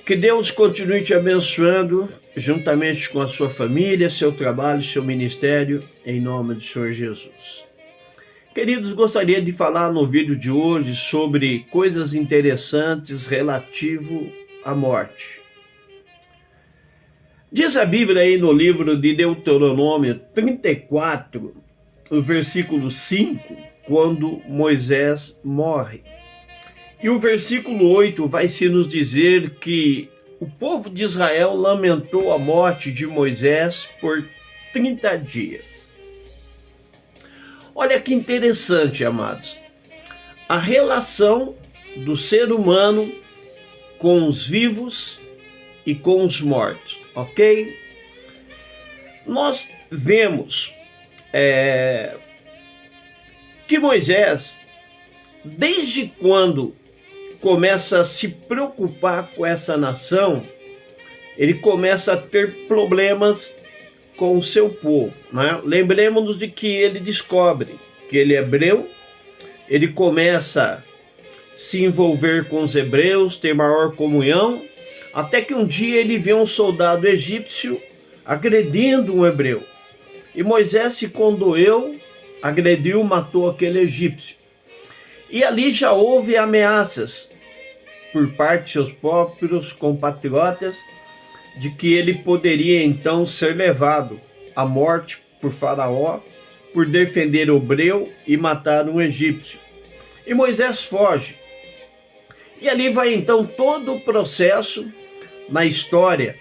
Que Deus continue te abençoando, juntamente com a sua família, seu trabalho, seu ministério, em nome do Senhor Jesus. Queridos, gostaria de falar no vídeo de hoje sobre coisas interessantes relativo à morte. Diz a Bíblia aí no livro de Deuteronômio 34, o versículo 5, quando Moisés morre. E o versículo 8 vai se nos dizer que o povo de Israel lamentou a morte de Moisés por 30 dias. Olha que interessante, amados. A relação do ser humano com os vivos e com os mortos, ok? Nós vemos que Moisés, desde quando começa a se preocupar com essa nação, ele começa a ter problemas com o seu povo, né? Lembremos-nos de que ele descobre que ele é hebreu, ele começa a se envolver com os hebreus, ter maior comunhão, até que um dia ele vê um soldado egípcio agredindo um hebreu. E Moisés se condoeu, agrediu, matou aquele egípcio. E ali já houve ameaças por parte de seus próprios compatriotas de que ele poderia então ser levado à morte por Faraó por defender o hebreu e matar um egípcio. E Moisés foge. E ali vai então todo o processo na história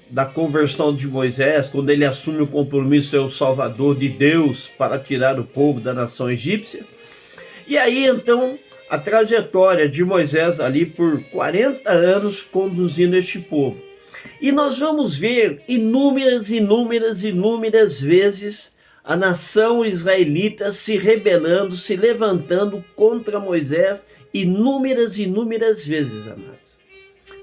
da conversão de Moisés, quando ele assume o compromisso de ser o salvador de Deus para tirar o povo da nação egípcia. E aí então a trajetória de Moisés ali por 40 anos conduzindo este povo. E nós vamos ver inúmeras vezes a nação israelita se rebelando, se levantando contra Moisés, inúmeras vezes, amados.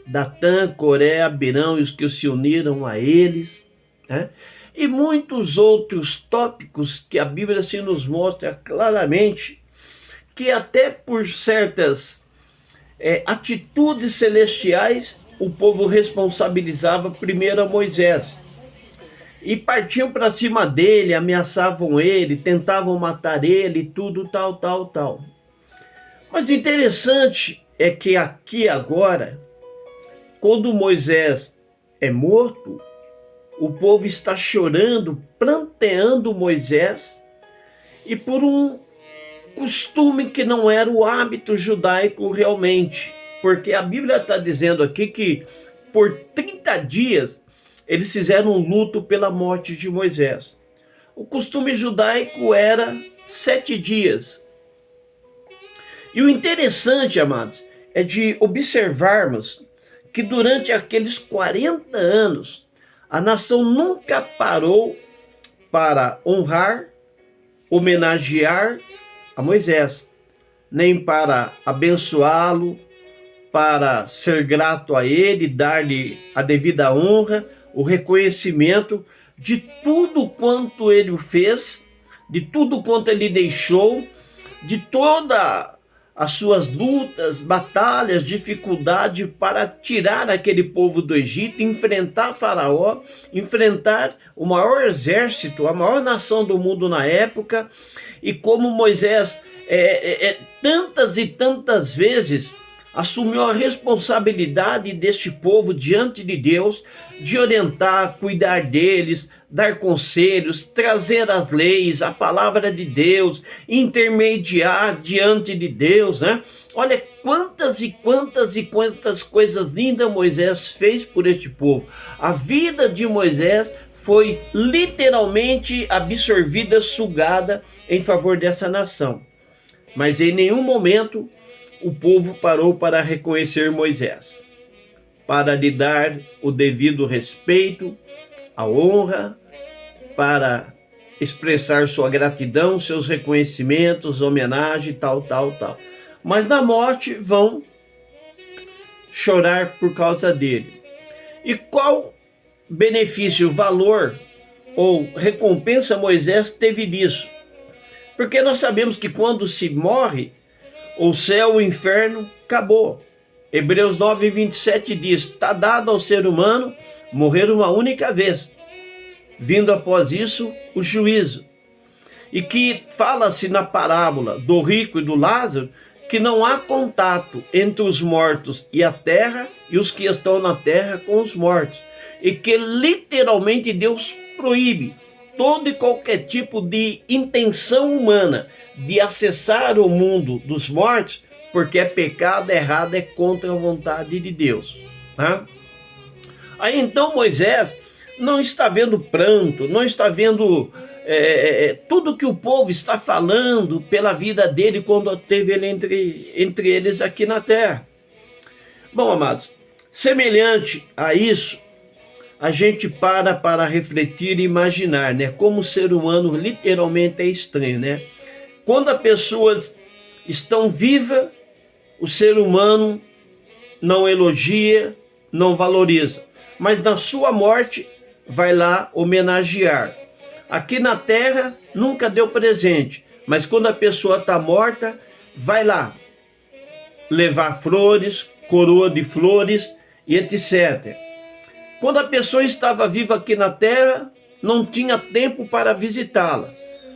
Datã, Coré, Abirão e os que se uniram a eles, né? E muitos outros tópicos que a Bíblia se nos mostra claramente que até por certas atitudes celestiais, o povo responsabilizava primeiro a Moisés. E partiam para cima dele, ameaçavam ele, tentavam matar ele, tudo tal. Mas interessante é que aqui agora, quando Moisés é morto, o povo está chorando, pranteando Moisés, e por um costume que não era o hábito judaico realmente, porque a Bíblia está dizendo aqui que por 30 dias eles fizeram um luto pela morte de Moisés. O costume judaico era 7 dias. E o interessante, amados, é de observarmos que durante aqueles 40 anos a nação nunca parou para honrar, homenagear a Moisés, nem para abençoá-lo, para ser grato a ele, dar-lhe a devida honra, o reconhecimento de tudo quanto ele fez, de tudo quanto ele deixou, de todas as suas lutas, batalhas, dificuldade para tirar aquele povo do Egito, enfrentar Faraó, enfrentar o maior exército, a maior nação do mundo na época. E como Moisés tantas e tantas vezes assumiu a responsabilidade deste povo diante de Deus, de orientar, cuidar deles, dar conselhos, trazer as leis, a palavra de Deus, intermediar diante de Deus, né? Olha quantas coisas lindas Moisés fez por este povo. A vida de Moisés foi literalmente absorvida, sugada em favor dessa nação. Mas em nenhum momento o povo parou para reconhecer Moisés, para lhe dar o devido respeito, a honra, para expressar sua gratidão, seus reconhecimentos, homenagem, tal. Mas na morte vão chorar por causa dele. E qual benefício, valor ou recompensa Moisés teve disso? Porque nós sabemos que quando se morre, o céu, o inferno, acabou. Hebreus 9:27 diz: está dado ao ser humano morrer uma única vez, vindo após isso o juízo. E que fala-se na parábola do rico e do Lázaro que não há contato entre os mortos e a terra e os que estão na terra com os mortos. E que literalmente Deus proíbe todo e qualquer tipo de intenção humana de acessar o mundo dos mortos, porque é pecado, errado, é contra a vontade de Deus. Tá? Aí então Moisés não está vendo pranto, não está vendo tudo que o povo está falando pela vida dele quando teve ele entre eles aqui na terra. Bom, amados, semelhante a isso, a gente para refletir e imaginar, né? Como o ser humano literalmente é estranho, né? Quando as pessoas estão vivas, o ser humano não elogia, não valoriza. Mas na sua morte, vai lá homenagear. Aqui na terra, nunca deu presente. Mas quando a pessoa está morta, vai lá levar flores, coroa de flores e etc. Quando a pessoa estava viva aqui na terra, não tinha tempo para visitá-la.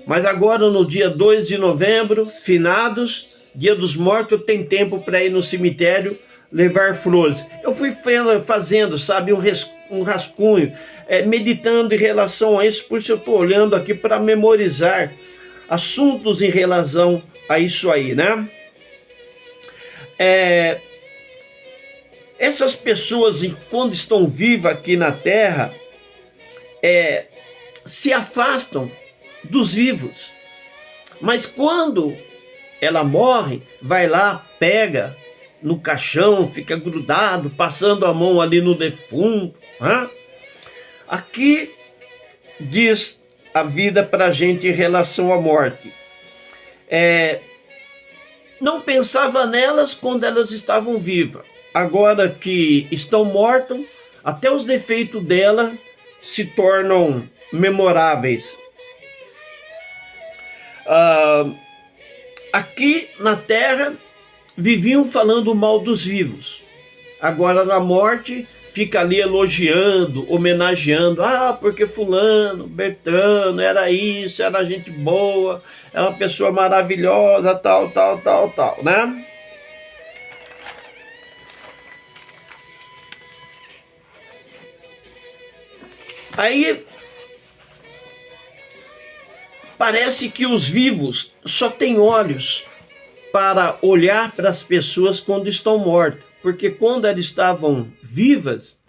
Mas agora, no dia 2 de novembro, finados, Dia dos Mortos, tem tempo para ir no cemitério levar flores. Eu fui fazendo, sabe, um rascunho, meditando em relação a isso, por isso eu estou olhando aqui para memorizar assuntos em relação a isso aí, né? Essas pessoas, quando estão vivas aqui na terra, se afastam dos vivos. Mas quando ela morre, vai lá, pega no caixão, fica grudado, passando a mão ali no defunto. Hein? Aqui diz a vida para a gente em relação à morte. Não pensava nelas quando elas estavam vivas. Agora que estão mortas, até os defeitos dela se tornam memoráveis. Aqui na terra viviam falando mal dos vivos. Agora na morte fica ali elogiando, homenageando. Porque fulano, Bertano, era isso, era gente boa, era uma pessoa maravilhosa, tal, né? Aí parece que os vivos só têm olhos para olhar para as pessoas quando estão mortas, porque quando elas estavam vivas,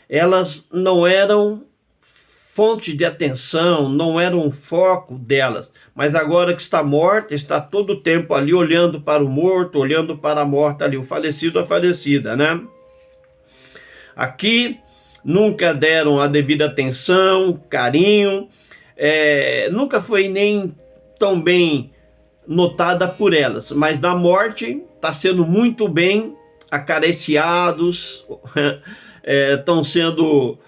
elas não eram fonte de atenção, não eram um foco delas, mas agora que está morta, está todo o tempo ali olhando para o morto, olhando para a morta ali, o falecido, a falecida, né? Aqui nunca deram a devida atenção, carinho, nunca foi nem tão bem notada por elas, mas na morte está sendo muito bem acariciados, estão sendo,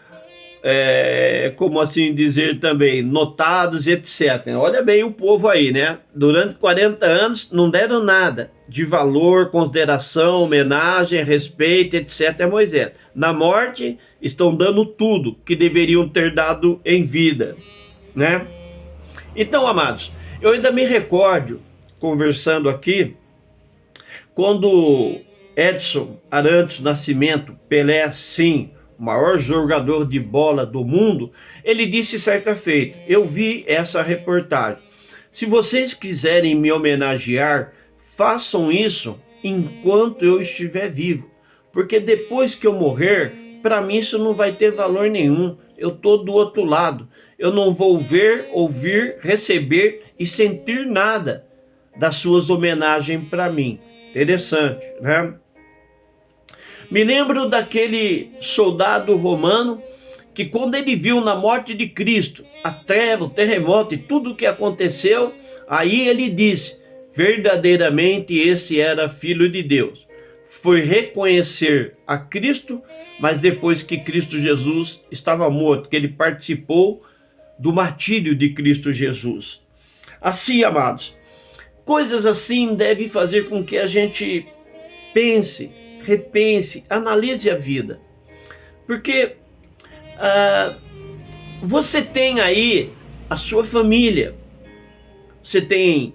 como assim dizer também, notados, etc. Olha bem o povo aí, né? Durante 40 anos não deram nada de valor, consideração, homenagem, respeito, etc. a Moisés. Na morte estão dando tudo que deveriam ter dado em vida, né? Então, amados, eu ainda me recordo, conversando aqui, quando Edson Arantes Nascimento, Pelé, sim, o maior jogador de bola do mundo, ele disse certa feita, eu vi essa reportagem, se vocês quiserem me homenagear, façam isso enquanto eu estiver vivo, porque depois que eu morrer, para mim isso não vai ter valor nenhum, eu estou do outro lado, eu não vou ver, ouvir, receber e sentir nada das suas homenagens para mim. Interessante, né? Me lembro daquele soldado romano que quando ele viu na morte de Cristo a treva, o terremoto e tudo o que aconteceu, aí ele disse, verdadeiramente esse era filho de Deus. Foi reconhecer a Cristo, mas depois que Cristo Jesus estava morto, que ele participou do martírio de Cristo Jesus. Assim, amados, coisas assim devem fazer com que a gente pense, repense, analise a vida. Porque você tem aí a sua família, você tem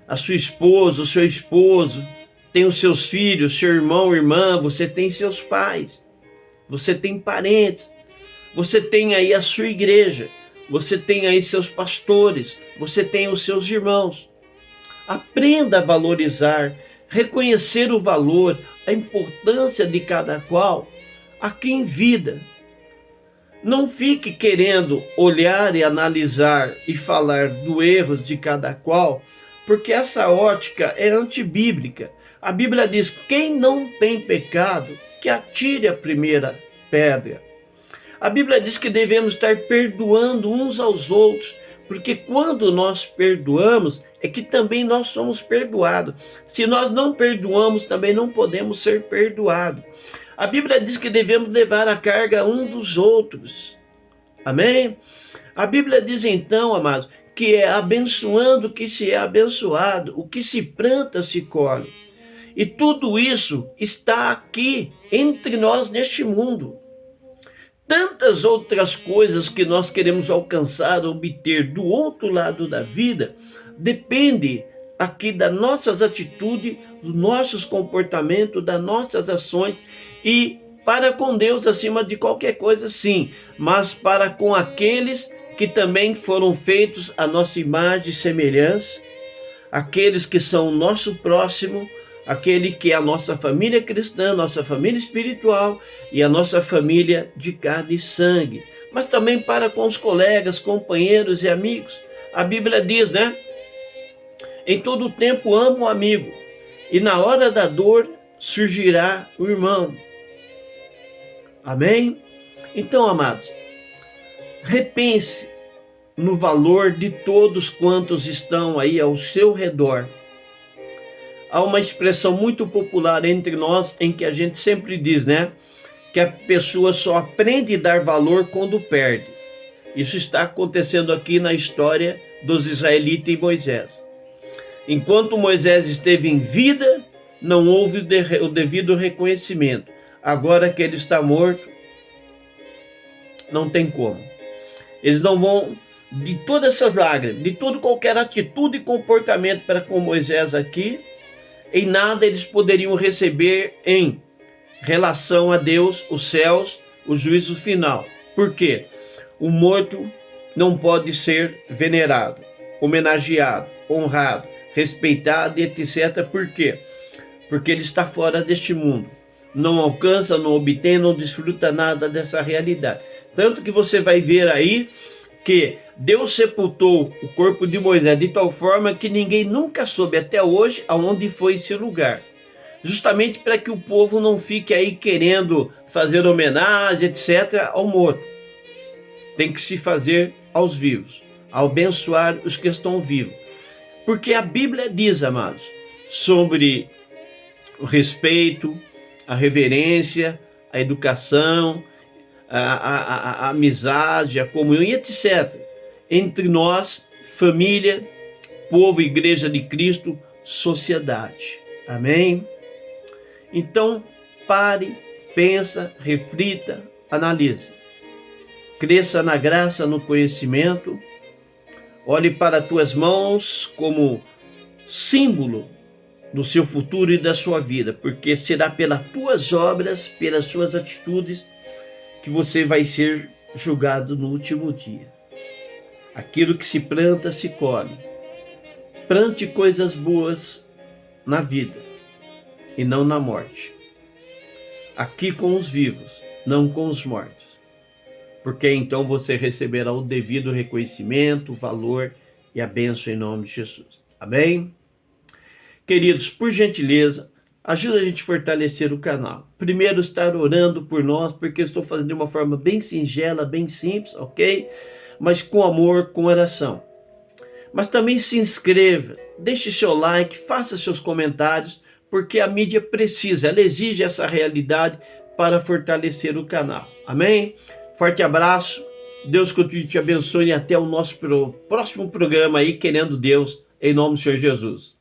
a sua esposa, o seu esposo, tem os seus filhos, seu irmão, irmã, você tem seus pais, você tem parentes, você tem aí a sua igreja, você tem aí seus pastores, você tem os seus irmãos. Aprenda a valorizar, reconhecer o valor, a importância de cada qual aqui em vida. Não fique querendo olhar e analisar e falar dos erros de cada qual, porque essa ótica é antibíblica. A Bíblia diz: quem não tem pecado, que atire a primeira pedra. A Bíblia diz que devemos estar perdoando uns aos outros, porque quando nós perdoamos, é que também nós somos perdoados. Se nós não perdoamos, também não podemos ser perdoados. A Bíblia diz que devemos levar a carga um dos outros. Amém? A Bíblia diz então, amados, que é abençoando que se é abençoado, o que se planta se colhe. E tudo isso está aqui entre nós neste mundo. Tantas outras coisas que nós queremos alcançar, obter do outro lado da vida, depende aqui das nossas atitudes, dos nossos comportamentos, das nossas ações, e para com Deus acima de qualquer coisa, sim, mas para com aqueles que também foram feitos à nossa imagem e semelhança, aqueles que são o nosso próximo, aquele que é a nossa família cristã, nossa família espiritual e a nossa família de carne e sangue, mas também para com os colegas, companheiros e amigos. A Bíblia diz, né? Em todo tempo amo o amigo, e na hora da dor surgirá o irmão. Amém? Então, amados, repense no valor de todos quantos estão aí ao seu redor. Há uma expressão muito popular entre nós em que a gente sempre diz, né? Que a pessoa só aprende a dar valor quando perde. Isso está acontecendo aqui na história dos israelitas e Moisés. Enquanto Moisés esteve em vida, não houve o devido reconhecimento. Agora que ele está morto, não tem como. Eles não vão, de todas essas lágrimas, de toda qualquer atitude e comportamento para com Moisés aqui, em nada eles poderiam receber em relação a Deus, os céus, o juízo final. Por quê? O morto não pode ser venerado, homenageado, honrado, respeitado e etc. Por quê? Porque ele está fora deste mundo. Não alcança, não obtém, não desfruta nada dessa realidade. Tanto que você vai ver aí que Deus sepultou o corpo de Moisés de tal forma que ninguém nunca soube até hoje aonde foi esse lugar. Justamente para que o povo não fique aí querendo fazer homenagem, etc., ao morto. Tem que se fazer aos vivos, abençoar os que estão vivos. Porque a Bíblia diz, amados, sobre o respeito, a reverência, a educação, a amizade, a comunhão e etc. Entre nós, família, povo, igreja de Cristo, sociedade. Amém? Então, pare, pensa, reflita, analise. Cresça na graça, no conhecimento. Olhe para as tuas mãos como símbolo do seu futuro e da sua vida, porque será pelas tuas obras, pelas suas atitudes, que você vai ser julgado no último dia. Aquilo que se planta, se colhe. Plante coisas boas na vida e não na morte. Aqui com os vivos, não com os mortos. Porque então você receberá o devido reconhecimento, valor e a bênção em nome de Jesus. Amém? Queridos, por gentileza, ajuda a gente a fortalecer o canal. Primeiro, estar orando por nós, porque eu estou fazendo de uma forma bem singela, bem simples, ok? Mas com amor, com oração. Mas também se inscreva, deixe seu like, faça seus comentários, porque a mídia precisa, ela exige essa realidade para fortalecer o canal. Amém? Forte abraço, Deus continue te abençoe e até o nosso próximo programa aí, querendo Deus, em nome do Senhor Jesus.